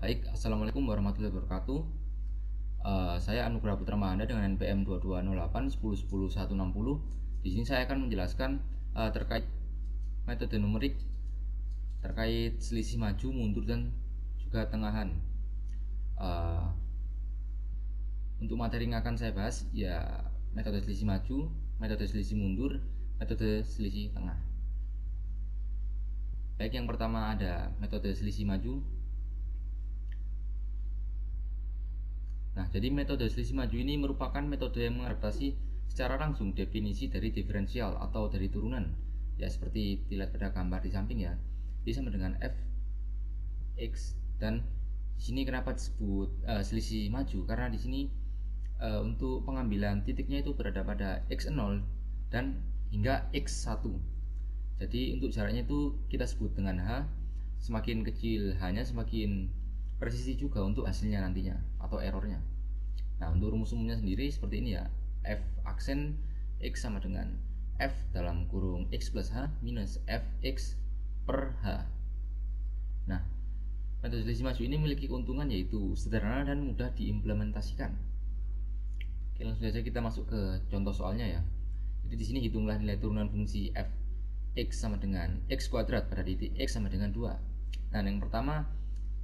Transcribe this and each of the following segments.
Baik, Assalamualaikum warahmatullahi wabarakatuh. Saya Anugrah Putra Mahanda dengan NPM 2208 10 10 160. Di sini saya akan menjelaskan terkait metode numerik terkait selisih maju, mundur, dan juga tengahan. Untuk materi yang akan saya bahas ya metode selisih maju, metode selisih mundur, metode selisih tengah. Baik, yang pertama ada metode selisih maju. Nah, jadi metode selisih maju ini merupakan metode yang mengadaptasi secara langsung definisi dari diferensial atau dari turunan. Ya, seperti dilihat pada gambar di samping ya. Ini sama dengan f x, dan di sini kenapa disebut selisih maju? Karena di sini untuk pengambilan titiknya itu berada pada x0 dan hingga x1. Jadi untuk jaraknya itu kita sebut dengan h. Semakin kecil h-nya, semakin presisi juga untuk hasilnya nantinya atau errornya. Nah, untuk rumus umumnya sendiri seperti ini ya. F aksen x sama dengan f dalam kurung x plus h minus fx per h. Nah, metode selisih maju ini memiliki keuntungan yaitu sederhana dan mudah diimplementasikan. Oke, langsung saja kita masuk ke contoh soalnya ya. Jadi di sini hitunglah nilai turunan fungsi f x sama dengan x kuadrat pada titik x sama dengan 2. Nah, yang pertama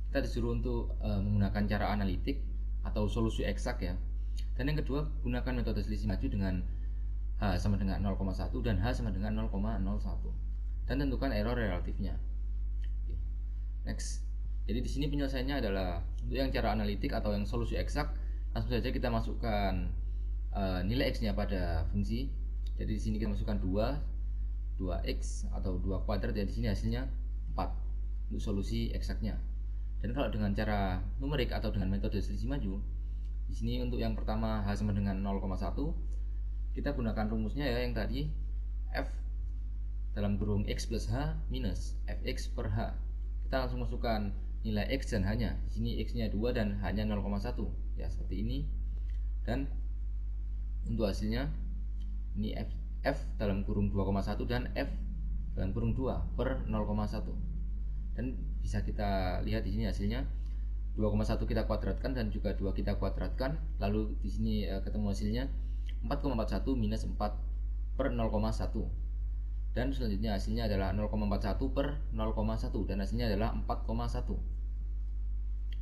kita disuruh untuk menggunakan cara analitik atau solusi eksak ya. Dan yang kedua, gunakan metode selisih maju dengan h sama dengan 0,1 dan h sama dengan 0,01 dan tentukan error relatifnya. Oke. Next. Jadi di sini penyelesaiannya adalah untuk yang cara analitik atau yang solusi eksak, langsung saja kita masukkan nilai x-nya pada fungsi. Jadi di sini kita masukkan 2x atau 2 kuadrat ya, di sini hasilnya 4 untuk solusi eksaknya. Dan kalau dengan cara numerik atau dengan metode selisih maju, di sini untuk yang pertama h sama dengan 0,1, kita gunakan rumusnya ya yang tadi, f dalam kurung x plus h minus fx per h. Kita langsung masukkan nilai x dan h-nya. Di sini x-nya 2 dan h-nya 0,1 ya, seperti ini. Dan untuk hasilnya ini f dalam kurung 2,1 dan f dalam kurung 2 per 0,1. Dan bisa kita lihat di sini hasilnya 2,1 kita kuadratkan dan juga 2 kita kuadratkan, lalu di sini ketemu hasilnya 4,41 minus 4 per 0,1, dan selanjutnya hasilnya adalah 0,41 per 0,1 dan hasilnya adalah 4,1.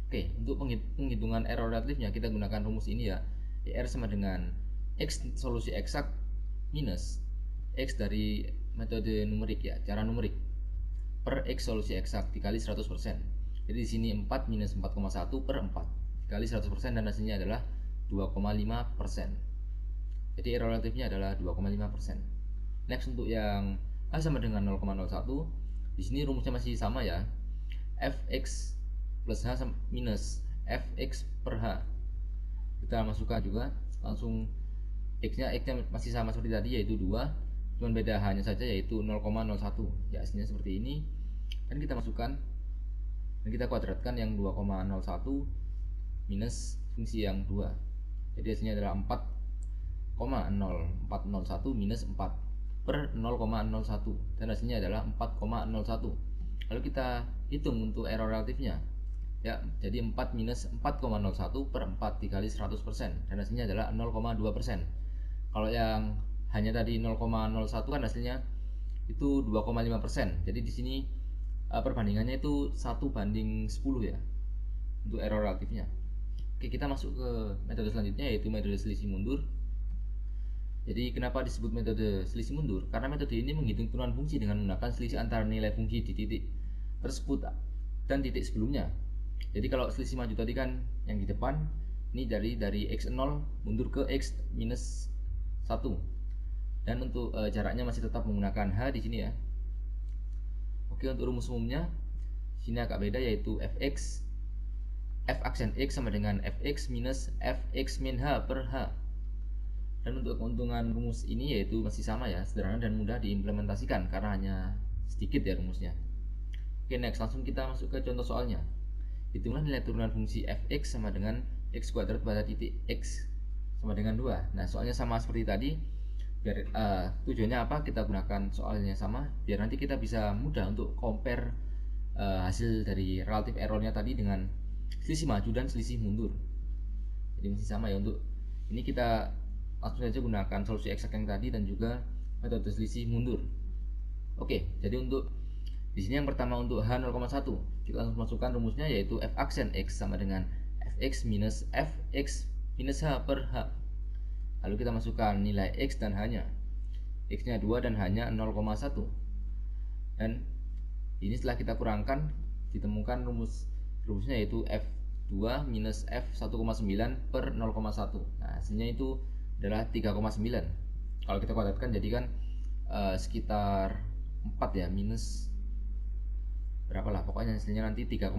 Oke, untuk penghitungan error relatifnya kita gunakan rumus ini ya. R sama dengan x solusi eksak minus x dari metode numerik ya, cara numerik, per x solusi eksak dikali 100%. Jadi di sini 4 minus 4,1 per 4 dikali 100% dan hasilnya adalah 2,5%. Jadi error relatifnya adalah 2,5%. Next, untuk yang h sama dengan 0,01, di sini rumusnya masih sama ya. Fx plus h minus fx per h. Kita masukkan juga langsung x-nya masih sama seperti tadi yaitu 2, cuman beda h-nya saja yaitu 0,01. Ya, hasilnya seperti ini. Dan kita masukkan dan kita kuadratkan yang 2,01 minus fungsi yang 2. Jadi hasilnya adalah 4,0401 minus 4 per 0,01 dan hasilnya adalah 4,01. Lalu kita hitung untuk error relatifnya ya. Jadi 4 minus 4,01 per 4 dikali 100% dan hasilnya adalah 0,2%. Kalau yang hanya tadi 0,01 kan hasilnya itu 2,5%. Jadi di sini perbandingannya itu 1:10 ya untuk error relatifnya. Oke, kita masuk ke metode selanjutnya yaitu metode selisih mundur. Jadi kenapa disebut metode selisih mundur? Karena metode ini menghitung turunan fungsi dengan menggunakan selisih antara nilai fungsi di titik tersebut dan titik sebelumnya. Jadi kalau selisih maju tadi kan yang di depan, ini dari x0 mundur ke x minus 1. Dan untuk jaraknya masih tetap menggunakan h di sini ya. Oke, untuk rumus umumnya sini agak beda yaitu f aksen x sama dengan fx minus fx min h per h. Dan untuk keuntungan rumus ini yaitu masih sama ya, sederhana dan mudah diimplementasikan karena hanya sedikit ya rumusnya. Oke, next, langsung kita masuk ke contoh soalnya. Hitunglah nilai turunan fungsi fx sama dengan x kuadrat pada titik x sama dengan 2. Nah, soalnya sama seperti tadi. Biar tujuannya apa? Kita gunakan soalnya sama biar nanti kita bisa mudah untuk compare hasil dari relatif errornya tadi dengan selisih maju dan selisih mundur. Jadi masih sama ya. Untuk ini kita langsung saja gunakan solusi eksak yang tadi dan juga metode selisih mundur. Oke, jadi untuk di sini yang pertama untuk H 0,1 kita langsung masukkan rumusnya, yaitu f aksen X sama dengan fx minus fx minus H per H. Lalu kita masukkan nilai X dan H nya. X nya 2 dan H nya 0,1. Dan ini setelah kita kurangkan ditemukan rumusnya, yaitu f2 minus f 1,9 per 0,1. Nah hasilnya itu adalah 3,9. Kalau kita kuadratkan jadi kan sekitar 4 ya, minus berapa lah, pokoknya hasilnya nanti 3,9,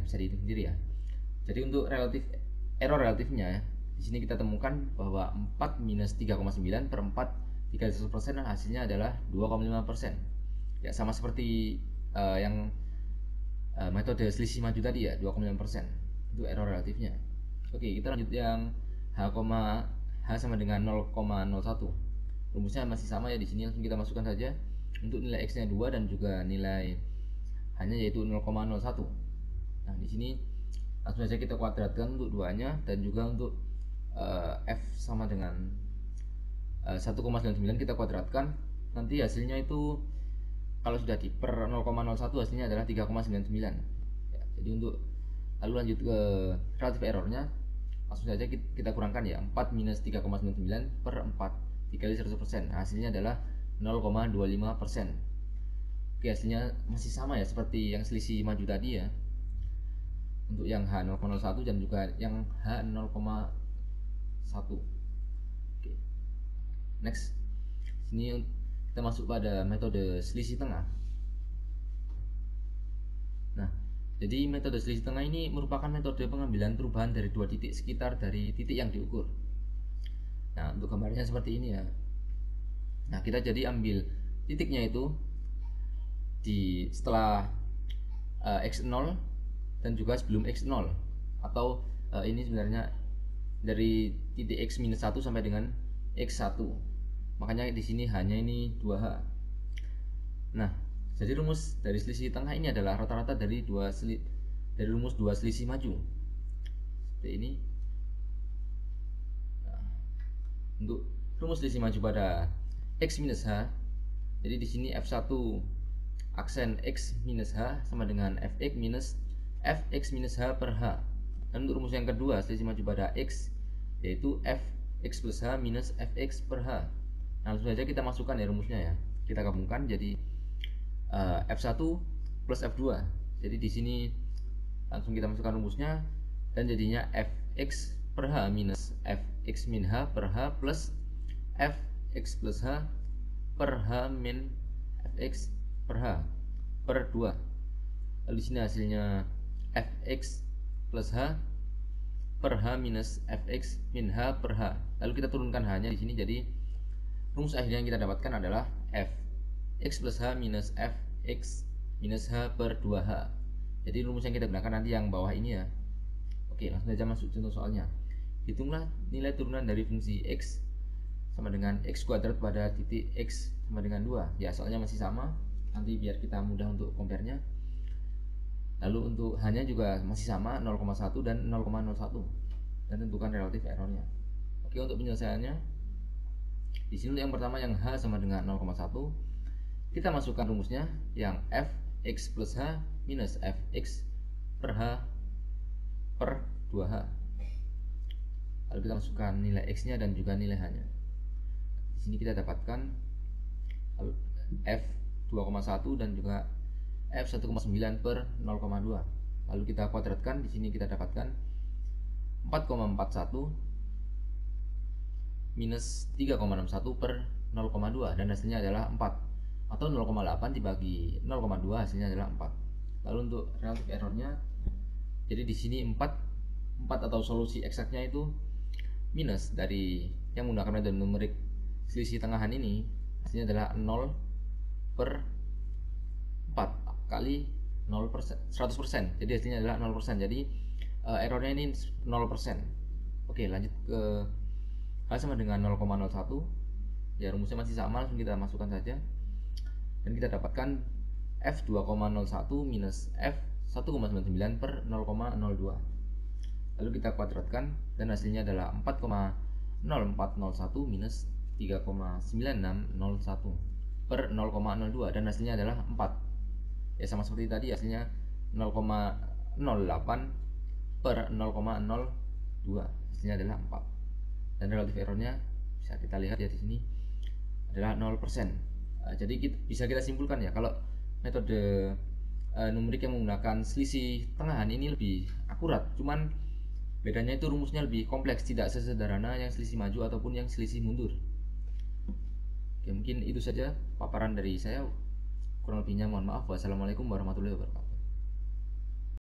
bisa dihitung sendiri ya. Jadi untuk error relatifnya di sini kita temukan bahwa 4 minus 3,9 per 4 dikali 100% dan hasilnya adalah 2,5%. Ya sama seperti yang metode selisih maju tadi ya, 2,5% itu error relatifnya. Oke, kita lanjut yang H sama dengan 0,01. Rumusnya masih sama ya, di sini langsung kita masukkan saja. Untuk nilai X nya 2 dan juga nilai hanya yaitu 0,01. Nah di sini langsung saja kita kuadratkan untuk duanya dan juga untuk f sama dengan 1,99 kita kuadratkan, nanti hasilnya itu kalau sudah di per 0,01 hasilnya adalah 3,99 ya. Jadi untuk lalu lanjut ke relatif errornya, langsung saja kita kurangkan ya, 4 minus 3,99 per 4 dikali 100%, hasilnya adalah 0,25%. Oke, hasilnya masih sama ya seperti yang selisih maju tadi ya, untuk yang H 0,01 dan juga yang H 0,1. Oke, next, sini kita masuk pada metode selisih tengah. Nah, jadi metode selisih tengah ini merupakan metode pengambilan perubahan dari dua titik sekitar dari titik yang diukur. Nah, untuk gambarnya seperti ini ya. Nah, kita jadi ambil titiknya itu di setelah x0 dan juga sebelum x0, atau ini sebenarnya dari titik x-1 sampai dengan x1. Makanya di sini hanya ini 2H. Nah, jadi rumus dari selisih tengah ini adalah rata-rata dari rumus dua selisih maju. Seperti ini. Nah, untuk rumus selisih maju pada x minus h, jadi di sini f1 aksen x minus h sama dengan fx minus h per h. Dan untuk rumus yang kedua selisih maju pada x, yaitu fx plus h minus fx per h. Nah, langsung saja kita masukkan ya rumusnya ya, kita gabungkan jadi f1 plus f2. Jadi di sini langsung kita masukkan rumusnya dan jadinya fx per h minus fx min h per h plus fx plus h per h min fx per h per 2. Lalu di sini hasilnya fx plus h per h minus fx min h per h. Lalu kita turunkan h-nya di sini, jadi rumus akhirnya yang kita dapatkan adalah fx plus h minus fx minus h per 2h. Jadi rumus yang kita gunakan nanti yang bawah ini ya. Oke, langsung saja masuk contoh soalnya. Hitunglah nilai turunan dari fungsi x sama dengan x kuadrat pada titik x sama dengan 2. Ya, soalnya masih sama. Nanti biar kita mudah untuk compare-nya. Lalu untuk h-nya juga masih sama, 0,1 dan 0,01. Dan tentukan relatif errornya. Oke, untuk penyelesaiannya, di sini yang pertama yang h sama dengan 0,1, kita masukkan rumusnya yang fx plus h minus fx per h per 2h. Lalu kita masukkan nilai x-nya dan juga nilai h-nya. Di sini kita dapatkan f 2,1 dan juga f 1,9 per 0,2. Lalu kita kuadratkan, di sini kita dapatkan 4,41 minus 3,61 per 0,2 dan hasilnya adalah 4, atau 0,8 dibagi 0,2 hasilnya adalah 4. Lalu untuk relatif errornya, jadi di sini 4 atau solusi eksaknya itu minus dari yang menggunakan metode numerik selisih tengahan ini, hasilnya adalah 0 per 4 kali 0%, 100%. Jadi hasilnya adalah 0%. Jadi errornya ini 0%. Oke, lanjut ke H sama dengan 0,01. Ya, rumusnya masih sama, langsung kita masukkan saja. Dan kita dapatkan f 2,01 minus f 1,99 per 0,02. lalu kita kuadratkan dan hasilnya adalah 4,0401 minus 3,9601 per 0,02 dan hasilnya adalah 4. Ya sama seperti tadi, hasilnya 0,08 per 0,02, hasilnya adalah 4. Dan relatif errornya bisa kita lihat ya di sini adalah 0%. Jadi bisa kita simpulkan ya, kalau metode numerik yang menggunakan selisih tengahan ini lebih akurat, cuman bedanya itu rumusnya lebih kompleks, tidak sesederhana yang selisih maju ataupun yang selisih mundur. Oke, mungkin itu saja paparan dari saya. Kurang lebihnya mohon maaf. Wassalamualaikum warahmatullahi wabarakatuh.